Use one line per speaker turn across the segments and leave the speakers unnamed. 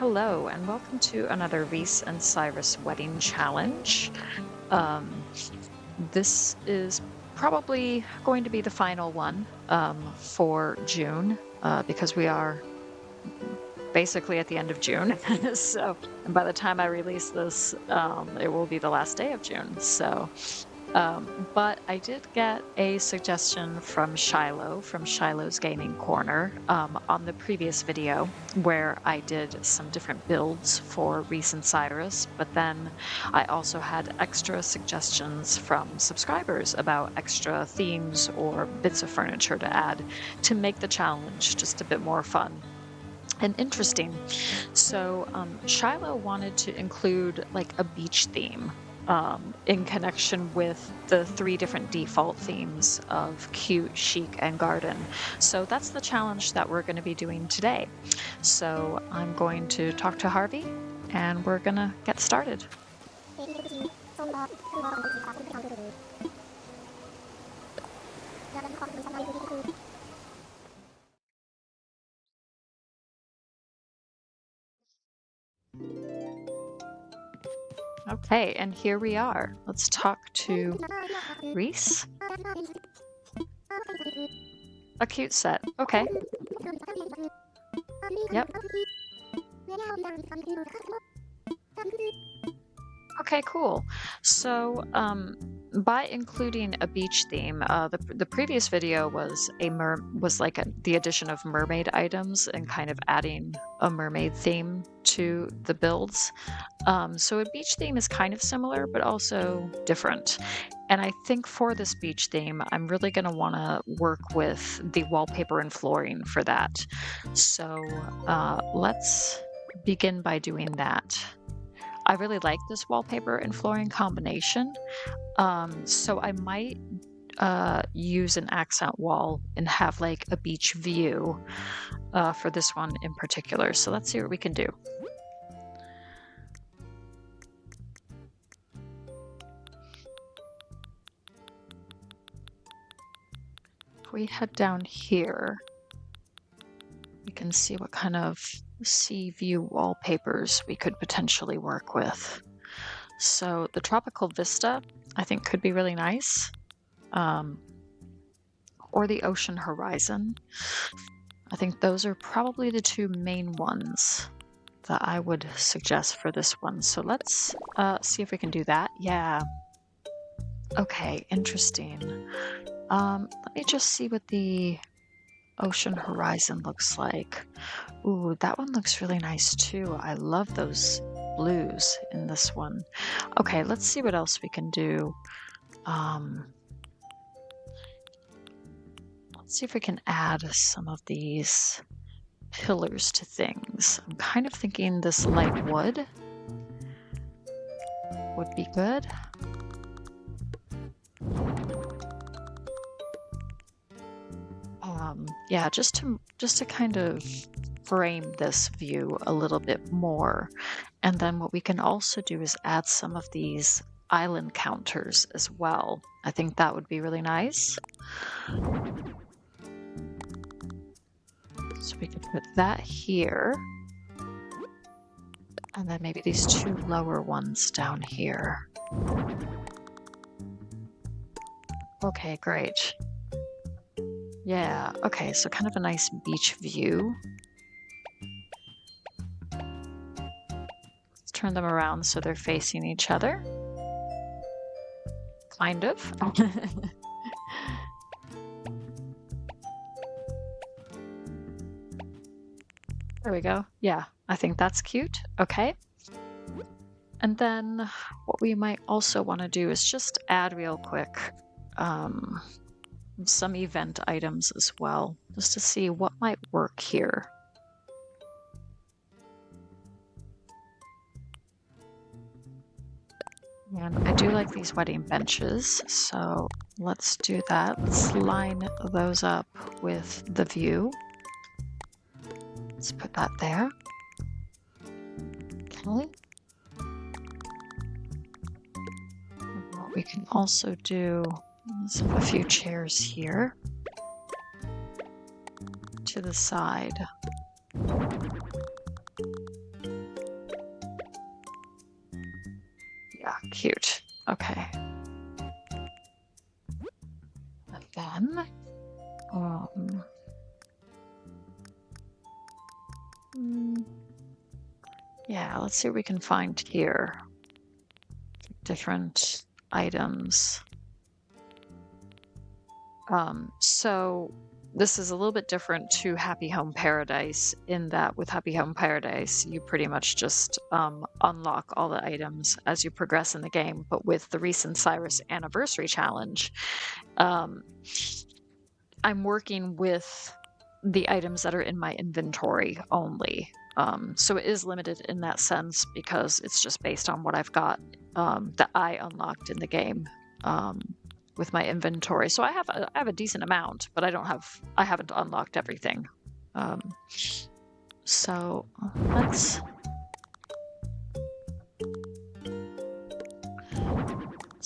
Hello, and welcome to another Reese and Cyrus wedding challenge. Um, this is probably going to be the final one for June because we are basically at the end of June. So, and by the time I release this, it will be the last day of June. But I did get a suggestion from Shiloh, from Shiloh's Gaming Corner, on the previous video where I did some different builds for Reese and Cyrus, but then I also had extra suggestions from subscribers about extra themes or bits of furniture to add to make the challenge just a bit more fun and interesting. So Shiloh wanted to include like a beach theme in connection with the three different default themes of cute, chic, and garden. So that's the challenge that we're going to be doing today. So I'm going to talk to Harvey and we're going to get started. Okay, and here we are. Let's talk to Reese. A cute set. Okay. Yep. Okay, cool. So, by including a beach theme, the previous video was the addition of mermaid items and kind of adding a mermaid theme to the builds. So a beach theme is kind of similar, but also different. And I think for this beach theme, I'm really going to want to work with the wallpaper and flooring for that. So let's begin by doing that. I really like this wallpaper and flooring combination. So I might use an accent wall and have like a beach view for this one in particular. So let's see what we can do. If we head down here, we can see what kind of sea view wallpapers we could potentially work with. So the tropical vista, I think, could be really nice. Or the ocean horizon. I think those are probably the two main ones that I would suggest for this one. So let's see if we can do that. Yeah. Okay, interesting. Let me just see what the ocean horizon looks like. Ooh, that one looks really nice too. I love those blues in this one. Okay, let's see what else we can do. Let's see if we can add some of these pillars to things. I'm kind of thinking this light wood would be good. Yeah, just to kind of frame this view a little bit more. And then what we can also do is add some of these island counters as well. I think that would be really nice. So we could put that here. And then maybe these two lower ones down here. Okay, great. Yeah, okay, so kind of a nice beach view. Let's turn them around so they're facing each other. Kind of. There we go. Yeah, I think that's cute. Okay. And then what we might also want to do is just add real quick some event items as well, just to see what might work here. And I do like these wedding benches, so let's do that. Let's line those up with the view. Let's put that there. Okay. What we can also do is a few chairs here to the side. cute. Okay. And then, yeah, let's see what we can find here. Different items. So this is a little bit different to Happy Home Paradise in that with Happy Home Paradise, you pretty much just unlock all the items as you progress in the game. But with the Reese and Cyrus Anniversary Challenge, um, I'm working with the items that are in my inventory only. So it is limited in that sense because it's just based on what I've got that I unlocked in the game. With my inventory, so I have a decent amount, but I haven't unlocked everything. So let's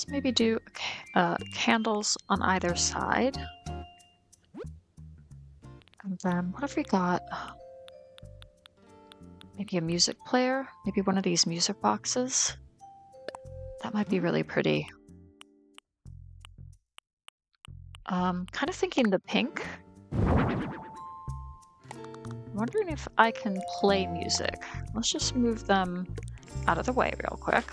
maybe do candles on either side, and then what have we got? Maybe a music player, maybe one of these music boxes. That might be really pretty. Kind of thinking the pink. Wondering if I can play music. Let's just move them out of the way real quick.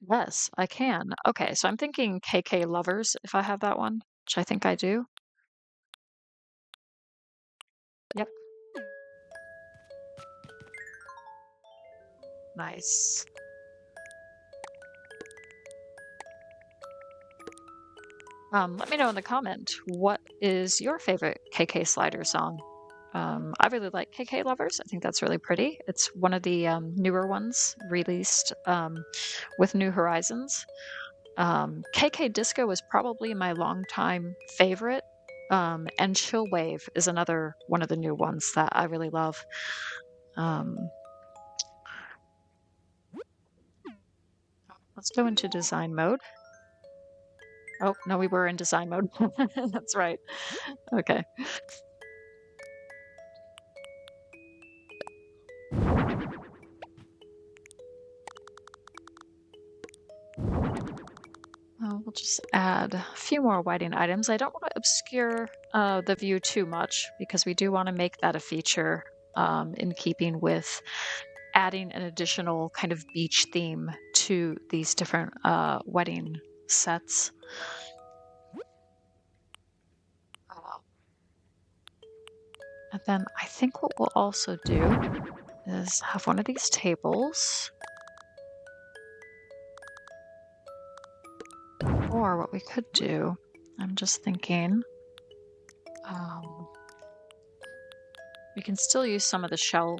Yes, I can. Okay, so I'm thinking KK Lovers if I have that one, which I think I do. Yep. Nice. Let me know in the comment, what is your favorite KK Slider song? I really like KK Lovers. I think that's really pretty. It's one of the newer ones released with New Horizons. KK Disco is probably my longtime favorite. And Chill Wave is another one of the new ones that I really love. Let's go into design mode. Oh, no, we were in design mode. That's right. Okay. We'll just add a few more whiting items. I don't want to obscure the view too much because we do want to make that a feature in keeping with adding an additional kind of beach theme to these different wedding sets. And then I think what we'll also do is have one of these tables. Or what we could do, I'm just thinking, we can still use some of the shell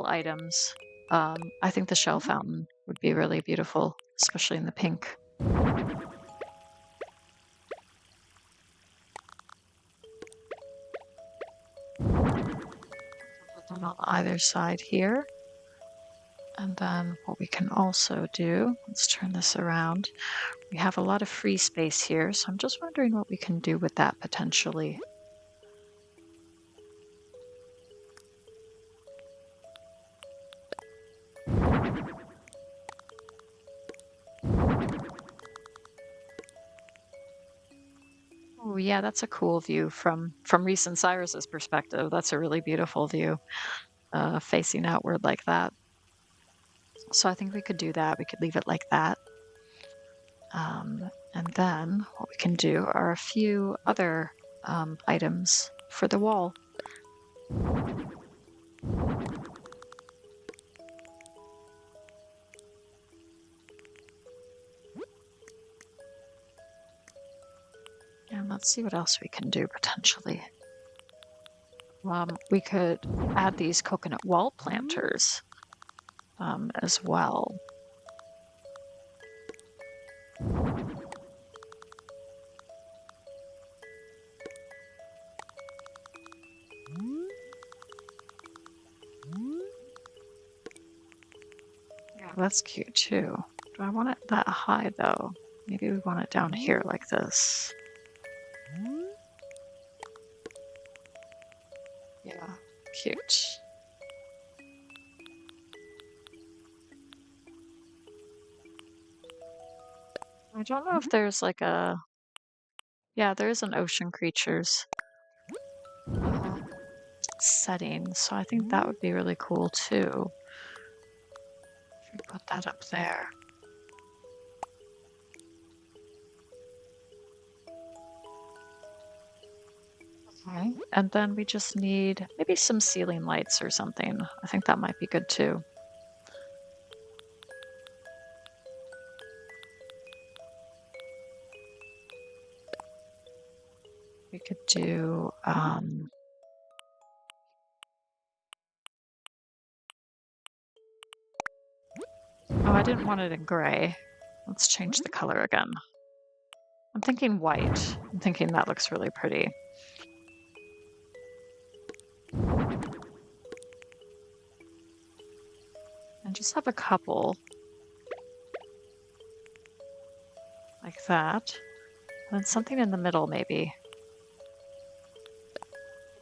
items. I think the shell fountain would be really beautiful, especially in the pink. On either side here. And then what we can also do, let's turn this around. We have a lot of free space here, so I'm just wondering what we can do with that potentially. Oh yeah, that's a cool view from Reese and Cyrus's perspective. That's a really beautiful view, facing outward like that. So I think we could do that. We could leave it like that. And then what we can do are a few other items for the wall. And let's see what else we can do potentially. We could add these coconut wall planters as well. Yeah, that's cute too. Do I want it that high though? Maybe we want it down here like this. Yeah, cute. don't know if there's like a... Yeah, there is an ocean creatures uh, setting, so I think that would be really cool too. If we put that up there. Okay. And then we just need maybe some ceiling lights or something. I think that might be good too. We could do oh, I didn't want it in gray. Let's change the color again. I'm thinking white. I'm thinking that looks really pretty. And just have a couple like that. And then something in the middle, maybe.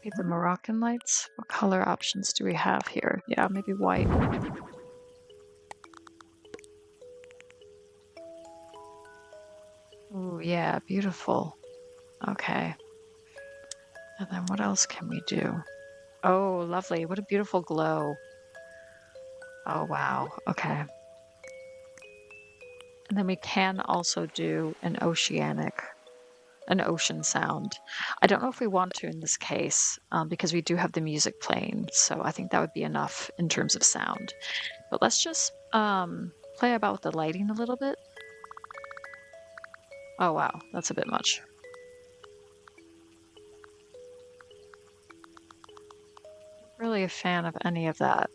Maybe the Moroccan lights. What color options do we have here? Yeah, maybe white. Ooh, yeah, beautiful. Okay. And then what else can we do? Oh, lovely. What a beautiful glow. Oh, wow. Okay. And then we can also do an ocean sound. I don't know if we want to in this case, because we do have the music playing, so I think that would be enough in terms of sound. But let's just play about with the lighting a little bit. Oh wow, that's a bit much. Really a fan of any of that.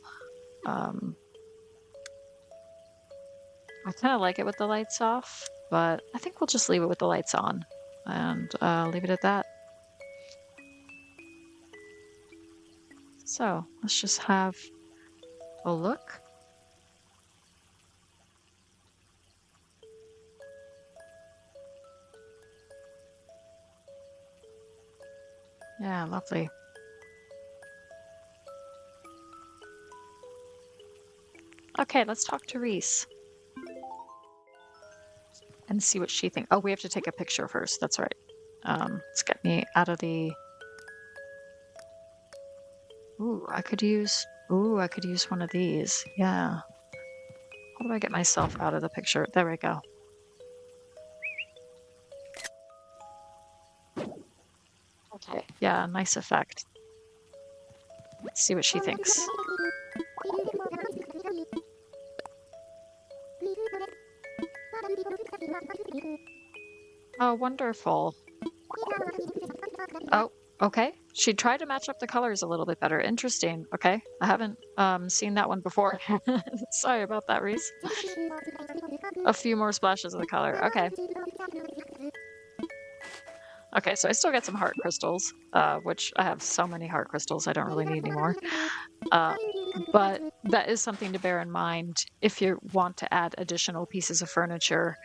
I kind of like it with the lights off, but I think we'll just leave it with the lights on and leave it at that. So let's just have a look. Yeah, lovely. Okay, let's talk to Reese and see what she thinks. Oh, we have to take a picture first. That's right. Let's get me out of the... Ooh, I could use one of these. Yeah. How do I get myself out of the picture? There we go. Okay. Yeah, nice effect. Let's see what she thinks. Oh, wonderful. Oh, okay. She tried to match up the colors a little bit better. Interesting. Okay. I haven't seen that one before. Sorry about that, Reese. A few more splashes of the color. Okay. Okay, so I still get some heart crystals, which I have so many heart crystals, I don't really need any more. But that is something to bear in mind if you want to add additional pieces of furniture.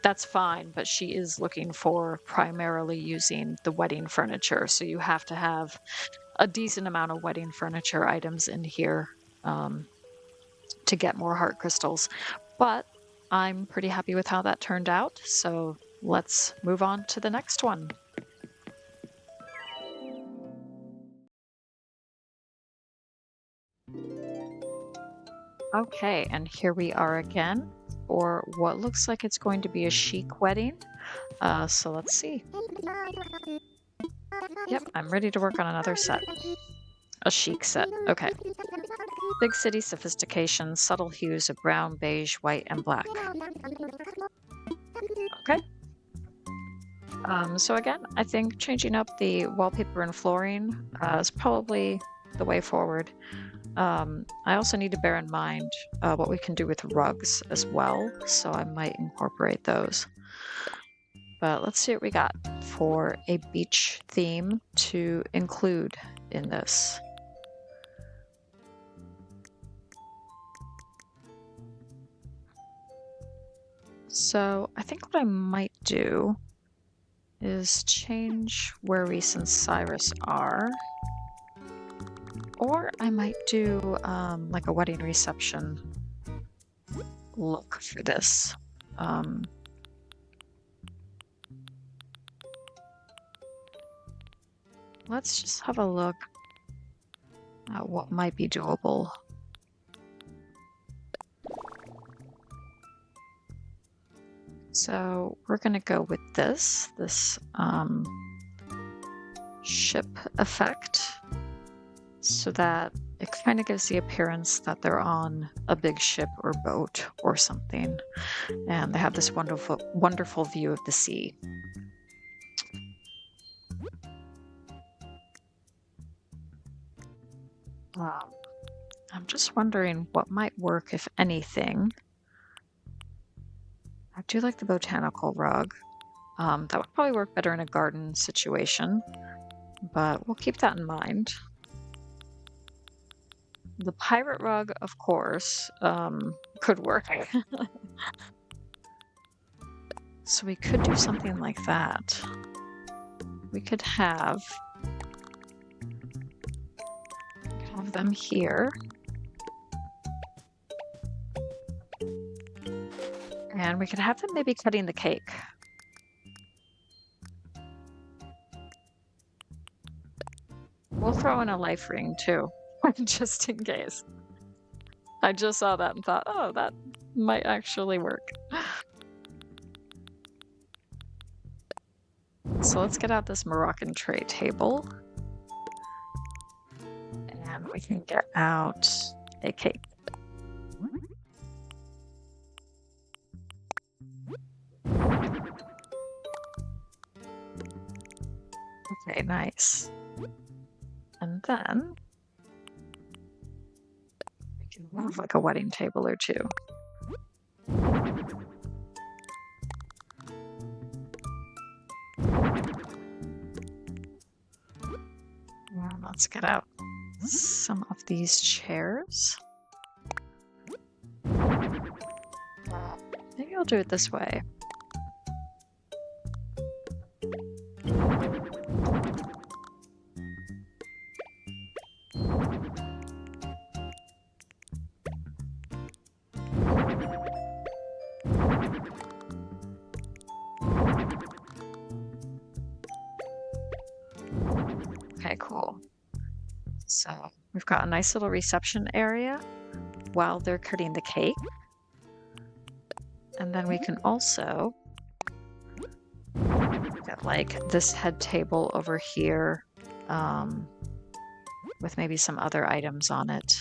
That's fine, but she is looking for primarily using the wedding furniture, so you have to have a decent amount of wedding furniture items in here to get more heart crystals. But I'm pretty happy with how that turned out, so let's move on to the next one. Okay, and here we are again for what looks like it's going to be a chic wedding. So let's see. Yep, I'm ready to work on another set. A chic set. Okay. Big city sophistication, subtle hues of brown, beige, white, and black. Okay. So again, I think changing up the wallpaper and flooring is probably the way forward. I also need to bear in mind what we can do with rugs as well, so I might incorporate those. But let's see what we got for a beach theme to include in this. So I think what I might do is change where Reese and Cyrus are. Or I might do like a wedding reception look for this. let's just have a look at what might be doable. So we're going to go with this ship effect, so that it kind of gives the appearance that they're on a big ship or boat or something, and they have this wonderful view of the sea. I'm just wondering what might work, if anything. I do like the botanical rug. That would probably work better in a garden situation, but we'll keep that in mind. The pirate rug, of course, could work. So we could do something like that. We could have them here. And we could have them maybe cutting the cake. We'll throw in a life ring too, just in case. I just saw that and thought, oh, that might actually work. So let's get out this Moroccan tray table. And we can get out a cake. Okay, nice. And then we can move like a wedding table or two. And let's get out some of these chairs. Maybe I'll do it this way. Okay, cool. So we've got a nice little reception area while they're cutting the cake. And then we can also get like this head table over here, with maybe some other items on it.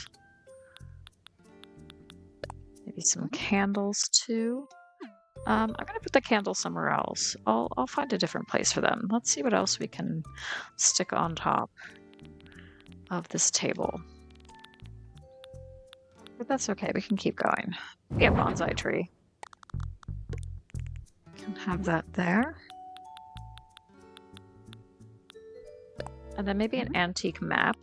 Maybe some candles too. I'm gonna put the candle somewhere else. I'll find a different place for them. Let's see what else we can stick on top of this table. But that's okay, we can keep going. We have bonsai tree. Can have that there. And then maybe an antique map.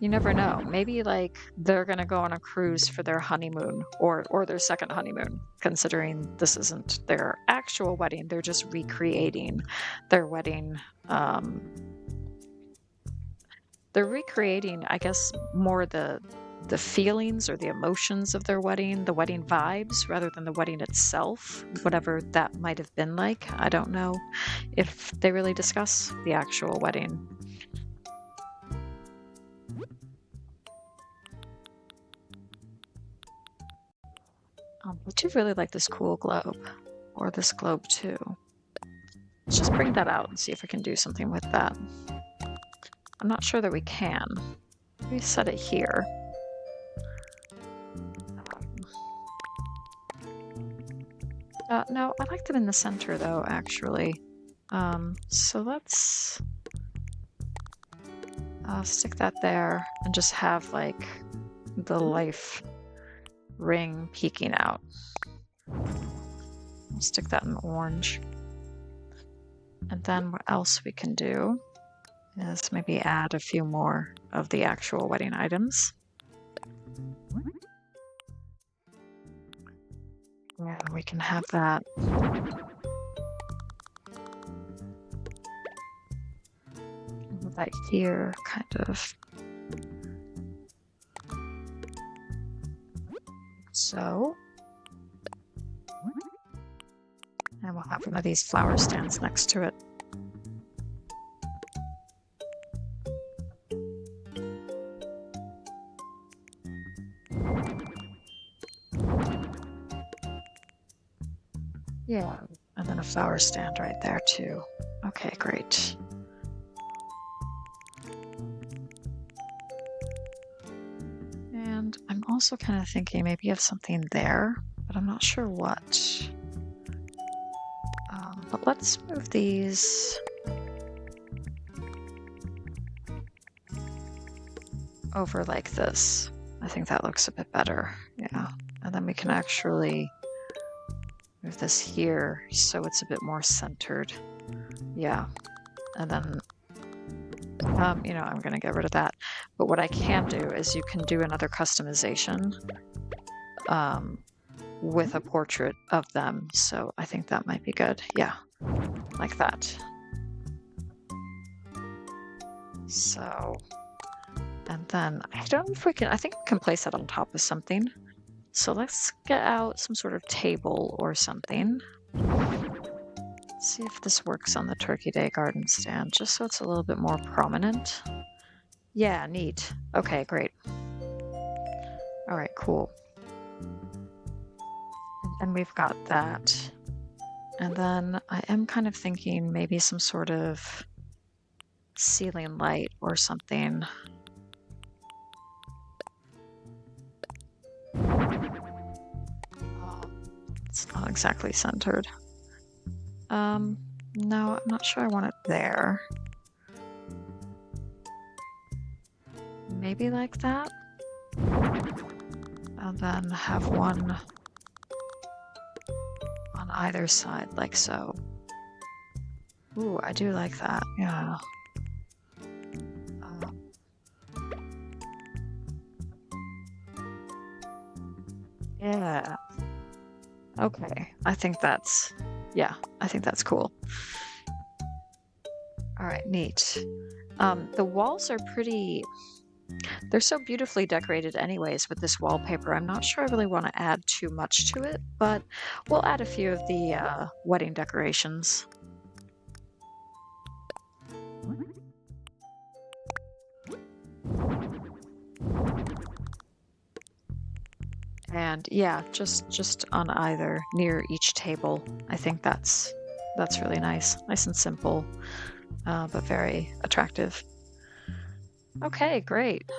You never know. Maybe like they're gonna go on a cruise for their honeymoon or their second honeymoon, considering this isn't their actual wedding. They're just recreating their wedding. They're recreating, I guess, more the feelings or the emotions of their wedding, the wedding vibes, rather than the wedding itself, whatever that might have been like. I don't know if they really discuss the actual wedding. I do really like this cool globe, or this globe too. Let's just bring that out and see if we can do something with that. I'm not sure that we can. Maybe set it here. No, I like them in the center though, actually. So let's stick that there and just have like the life ring peeking out. I'll stick that in orange. And then what else we can do is maybe add a few more of the actual wedding items. And we can have that here, kind of. So. And we'll have one of these flower stands next to it. flower stand right there too. Okay, great. And I'm also kind of thinking maybe you have something there, but I'm not sure what. But let's move these over like this. I think that looks a bit better. Yeah. And then we can actually move this here so it's a bit more centered. Yeah. And then, you know, I'm going to get rid of that. But what I can do is you can do another customization with a portrait of them. So I think that might be good. Yeah. Like that. So, and then I don't know if we can, I think we can place that on top of something. So let's get out some sort of table or something. See if this works on the Turkey Day garden stand, just so it's a little bit more prominent. Yeah, neat. Okay, great. All right, cool. And we've got that. And then I am kind of thinking maybe some sort of ceiling light or something. It's not exactly centered. No, I'm not sure I want it there. Maybe like that. And then have one on either side, like so. Ooh, I do like that, yeah. Yeah. Okay, I think that's cool. All right, neat. The walls are they're so beautifully decorated anyways with this wallpaper. I'm not sure I really want to add too much to it, but we'll add a few of the wedding decorations. And yeah, just on either near each table. I think that's really nice and simple, but very attractive. Okay, great.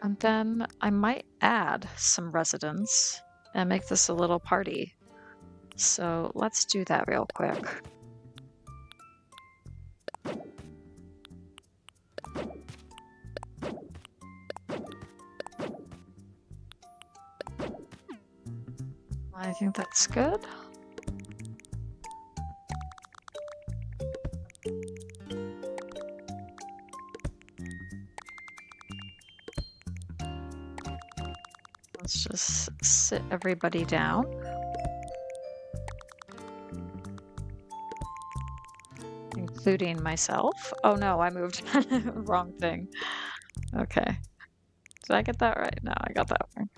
And then I might add some residents and make this a little party. So let's do that real quick. I think that's good. Let's just sit everybody down. Including myself. Oh no, I moved wrong thing. Okay. Did I get that right? No, I got that wrong.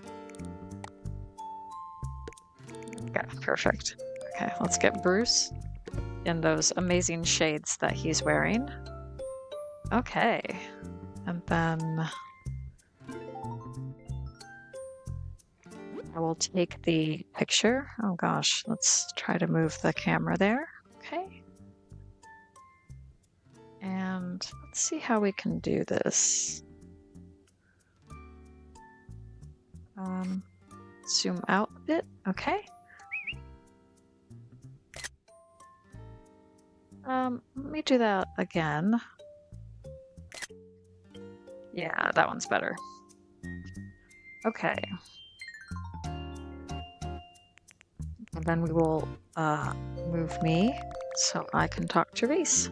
Okay, perfect. Okay, let's get Bruce in those amazing shades that he's wearing. Okay. And then I will take the picture. Oh gosh, let's try to move the camera there. Okay. And let's see how we can do this. Zoom out a bit. Okay. Let me do that again. Yeah, that one's better. Okay. And then we will move me so I can talk to Reese.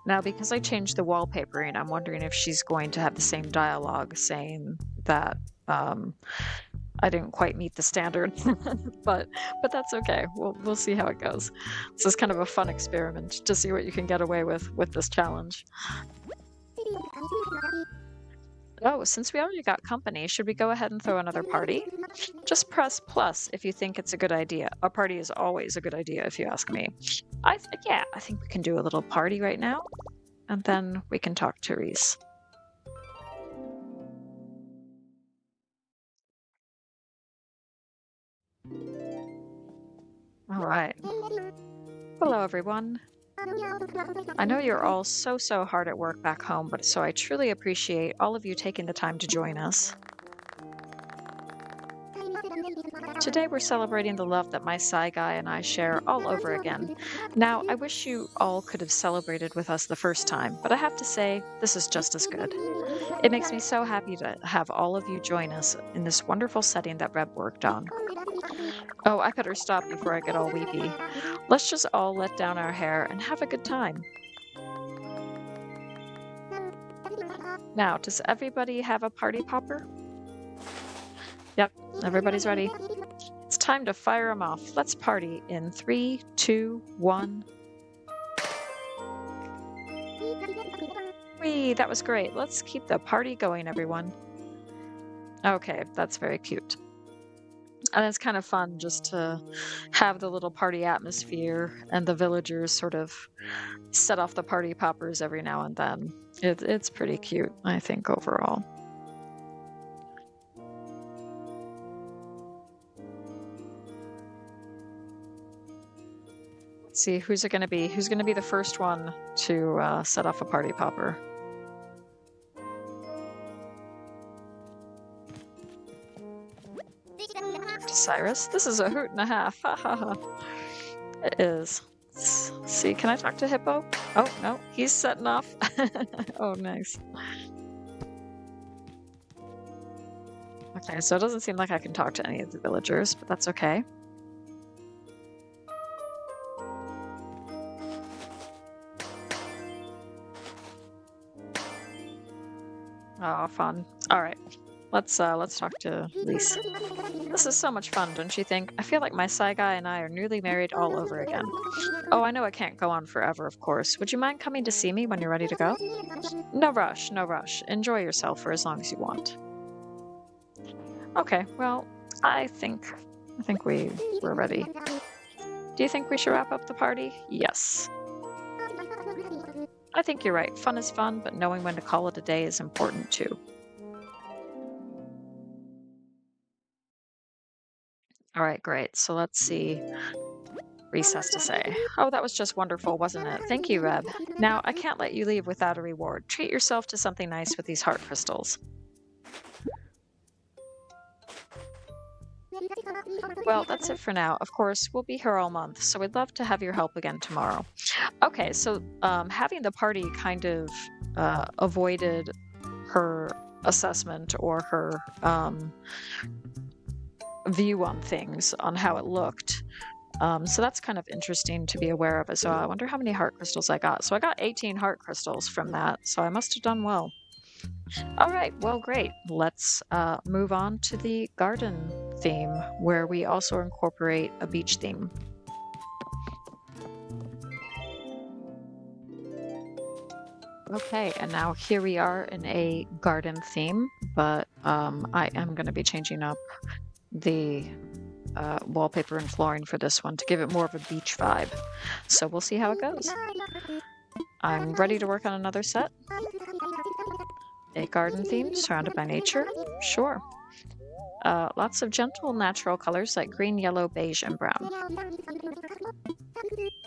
Now, because I changed the wallpapering, I'm wondering if she's going to have the same dialogue saying that I didn't quite meet the standard, but that's okay. We'll see how it goes. This is kind of a fun experiment to see what you can get away with this challenge. Oh, since we already got company, should we go ahead and throw another party? Just press plus if you think it's a good idea. A party is always a good idea if you ask me. Yeah, I think we can do a little party right now, and then we can talk to Reese. All right. Hello, everyone. I know you're all so hard at work back home, but so I truly appreciate all of you taking the time to join us. Today we're celebrating the love that my Psy Guy and I share all over again. Now, I wish you all could have celebrated with us the first time, but I have to say, this is just as good. It makes me so happy to have all of you join us in this wonderful setting that Reb worked on. Oh, I better stop before I get all weepy. Let's just all let down our hair and have a good time. Now, does everybody have a party popper? Yep, everybody's ready. It's time to fire them off. Let's party in 3, 2, 1. Whee, that was great. Let's keep the party going, everyone. Okay, that's very cute. And it's kind of fun just to have the little party atmosphere and the villagers sort of set off the party poppers every now and then. It's pretty cute, I think, overall. Let's see, who's it going to be? Who's going to be the first one to set off a party popper? Cyrus? This is a hoot and a half. Ha ha ha. It is. Let's see, can I talk to Hippo? Oh, no, he's setting off. Oh, nice. Okay, so it doesn't seem like I can talk to any of the villagers, but that's okay. Oh, fun. All right. Let's talk to Reese. This is so much fun, don't you think? I feel like my Psy Guy and I are newly married all over again. Oh, I know it can't go on forever, of course. Would you mind coming to see me when you're ready to go? No rush, no rush. Enjoy yourself for as long as you want. Okay, well, I think we're ready. Do you think we should wrap up the party? Yes. I think you're right. Fun is fun, but knowing when to call it a day is important too. All right, great. So let's see what Reese has to say. Oh, that was just wonderful, wasn't it? Thank you, Reb. Now, I can't let you leave without a reward. Treat yourself to something nice with these heart crystals. Well, that's it for now. Of course, we'll be here all month, so we'd love to have your help again tomorrow. Okay, so having the party kind of avoided her assessment or her view on things, on how it looked. So that's kind of interesting to be aware of as well. I wonder how many heart crystals I got. So I got 18 heart crystals from that, so I must have done well. All right, well, great. Let's move on to the garden theme, where we also incorporate a beach theme. Okay, and now here we are in a garden theme, but I am going to be changing up the wallpaper and flooring for this one to give it more of a beach vibe. So we'll see how it goes. I'm ready to work on another set. A garden theme surrounded by nature? Sure. Lots of gentle natural colors like green, yellow, beige, and brown.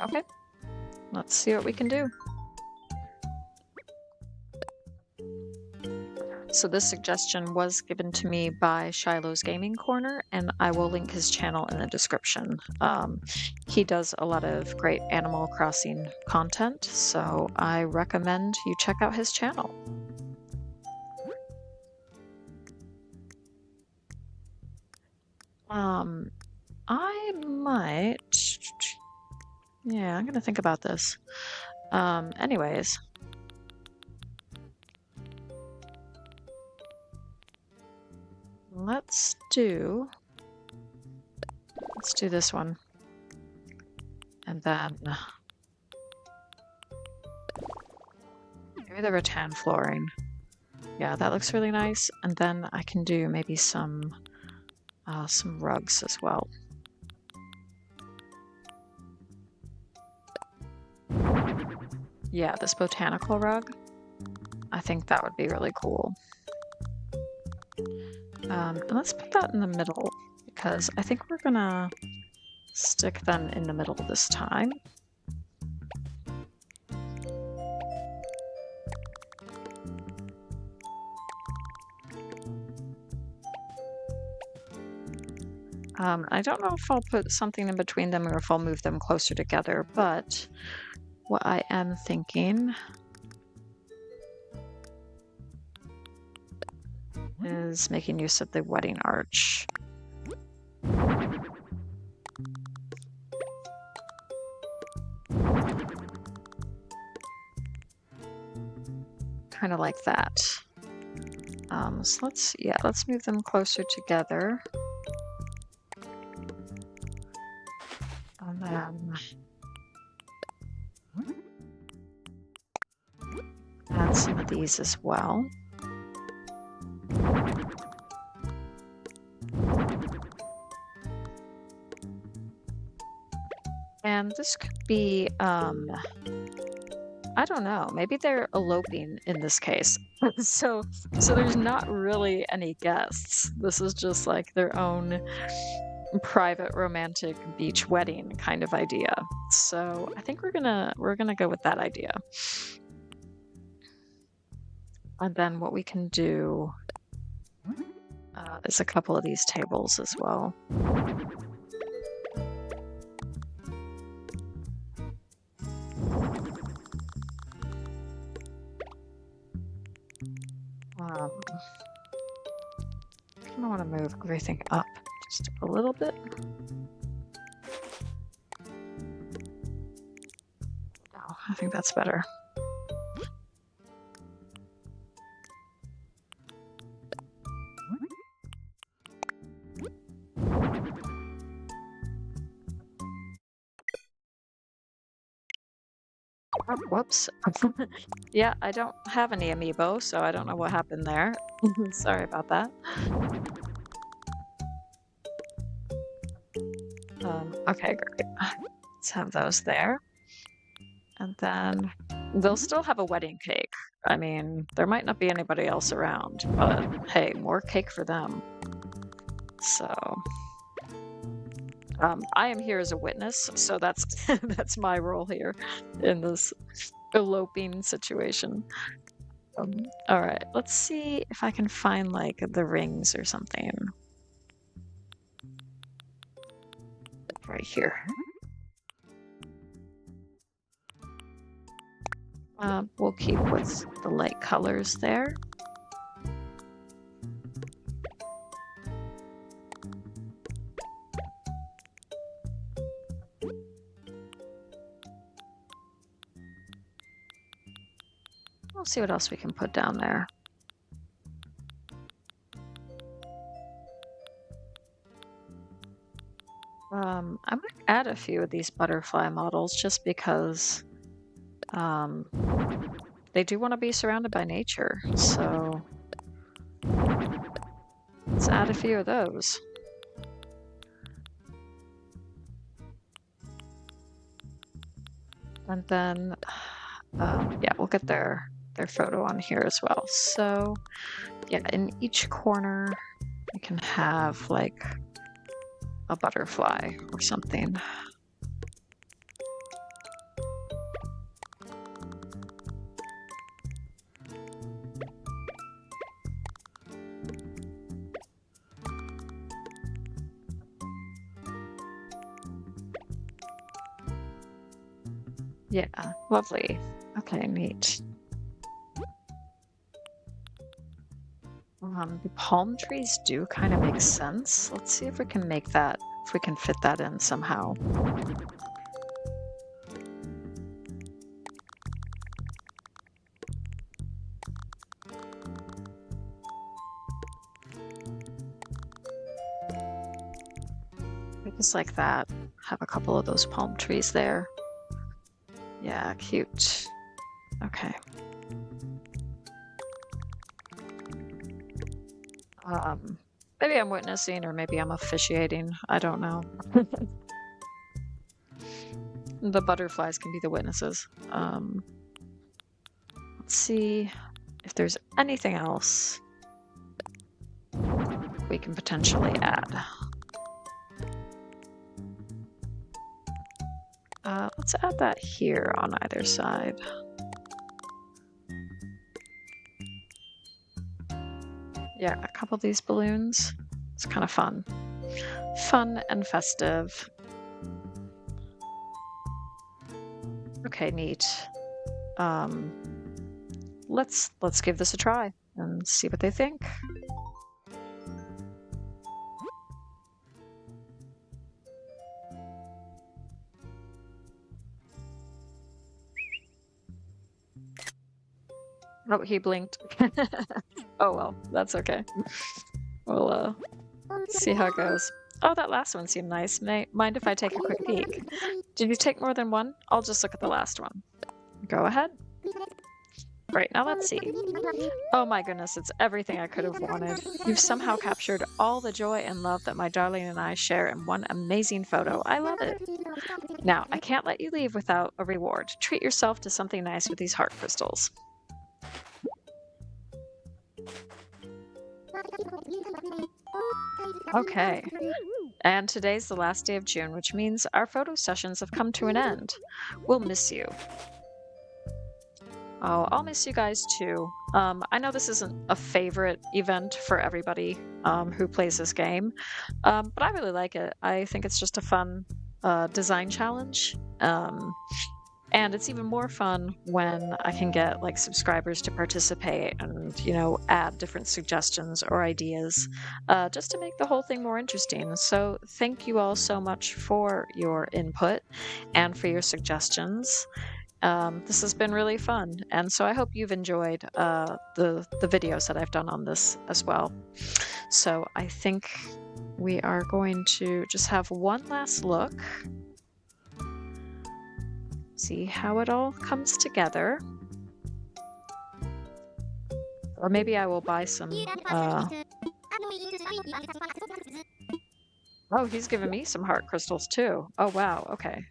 Okay, let's see what we can do. So this suggestion was given to me by Shiloh's Gaming Corner, and I will link his channel in the description. He does a lot of great Animal Crossing content, so I recommend you check out his channel. I might... Yeah, I'm gonna think about this. Anyways... Let's do this one. And then maybe the rattan flooring. Yeah, that looks really nice. And then I can do maybe some rugs as well. Yeah, this botanical rug. I think that would be really cool. And let's put that in the middle, because I think we're gonna Stick them in the middle this time. I don't know if I'll put something in between them or if I'll move them closer together, but what I am thinking is making use of the wedding arch. Kind of like that. So let's move them closer together. And then add some of these as well. And this could be, I don't know, maybe they're eloping in this case. So there's not really any guests. This is just like their own private romantic beach wedding kind of idea. So I think we're gonna go with that idea. And then what we can do is a couple of these tables as well. I kind of want to move everything up just a little bit. Oh, I think that's better. Oh, whoops. Yeah, I don't have any amiibo, so I don't know what happened there. Sorry about that. Okay, great. Let's have those there. And then they'll still have a wedding cake. I mean, there might not be anybody else around, but hey, more cake for them. So I am here as a witness, so that's that's my role here in this eloping situation. All right, let's see if I can find like the rings or something. Right here. We'll keep with the light colors there. We'll see what else we can put down there. I'm going to add a few of these butterfly models just because they do want to be surrounded by nature. So let's add a few of those. And then, yeah, we'll get their photo on here as well. So yeah, in each corner, we can have like a butterfly or something. Yeah, lovely. Okay, neat. The palm trees do kind of make sense. Let's see if we can make that, if we can fit that in somehow. Just like that. Have a couple of those palm trees there. Yeah, cute. Okay. Maybe I'm witnessing or maybe I'm officiating. I don't know. The butterflies can be the witnesses. Let's see if there's anything else we can potentially add. let's add that here on either side. Yeah, a couple of these balloons. It's kind of fun. Fun and festive. Okay, neat. Let's give this a try and see what they think. Oh, he blinked. Oh well, that's okay. We'll see how it goes. Oh, that last one seemed nice. Mind if I take a quick peek? Did you take more than one? I'll just look at the last one. Go ahead. Right, now let's see. Oh my goodness, it's everything I could have wanted. You've somehow captured all the joy and love that my darling and I share in one amazing photo. I love it. Now, I can't let you leave without a reward. Treat yourself to something nice with these heart crystals. Okay. And today's the last day of June, which means our photo sessions have come to an end. We'll miss you. Oh, I'll miss you guys too. I know this isn't a favorite event for everybody who plays this game, but I really like it. I think it's just a fun design challenge. And it's even more fun when I can get like subscribers to participate and, you know, add different suggestions or ideas just to make the whole thing more interesting. So thank you all so much for your input and for your suggestions. This has been really fun, and so I hope you've enjoyed the videos that I've done on this as well. So I think we are going to just have one last look, see how it all comes together. Or maybe I will buy some... Oh, he's giving me some heart crystals too. Oh wow, okay.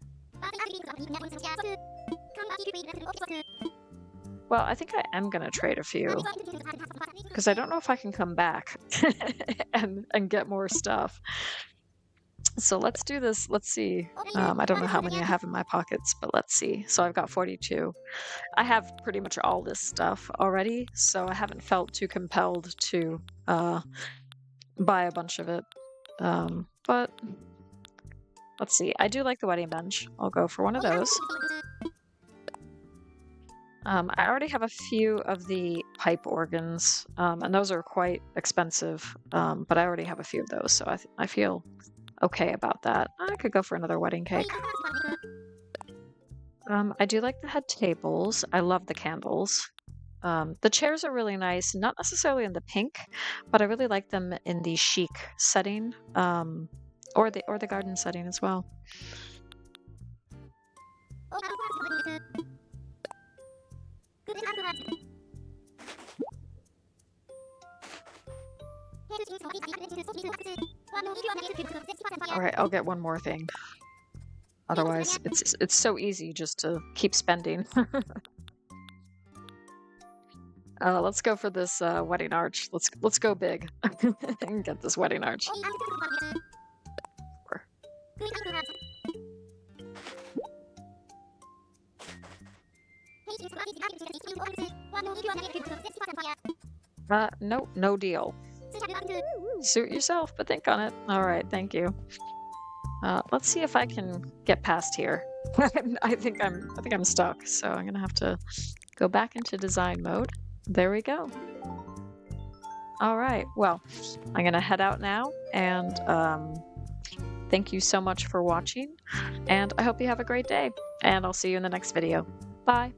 Well, I think I am going to trade a few, because I don't know if I can come back and get more stuff. So let's do this. Let's see. I don't know how many I have in my pockets, but let's see. So I've got 42. I have pretty much all this stuff already, so I haven't felt too compelled to buy a bunch of it. But let's see. I do like the wedding bench. I'll go for one of those. I already have a few of the pipe organs, and those are quite expensive, but I already have a few of those, so I feel okay about that. I could go for another wedding cake. I do like the head tables. I love the candles. The chairs are really nice, not necessarily in the pink, but I really like them in the chic setting, or the garden setting as well. Alright, I'll get one more thing. Otherwise, it's so easy just to keep spending. Let's go for this wedding arch. Let's go big and get this wedding arch. Nope, no deal. Suit yourself, but think on it. All right, thank you. Let's see if I can get past here. I think I'm stuck, so I'm gonna have to go back into design mode. There we go. All right, well, I'm gonna head out now, and thank you so much for watching, and I hope you have a great day, and I'll see you in the next video. Bye.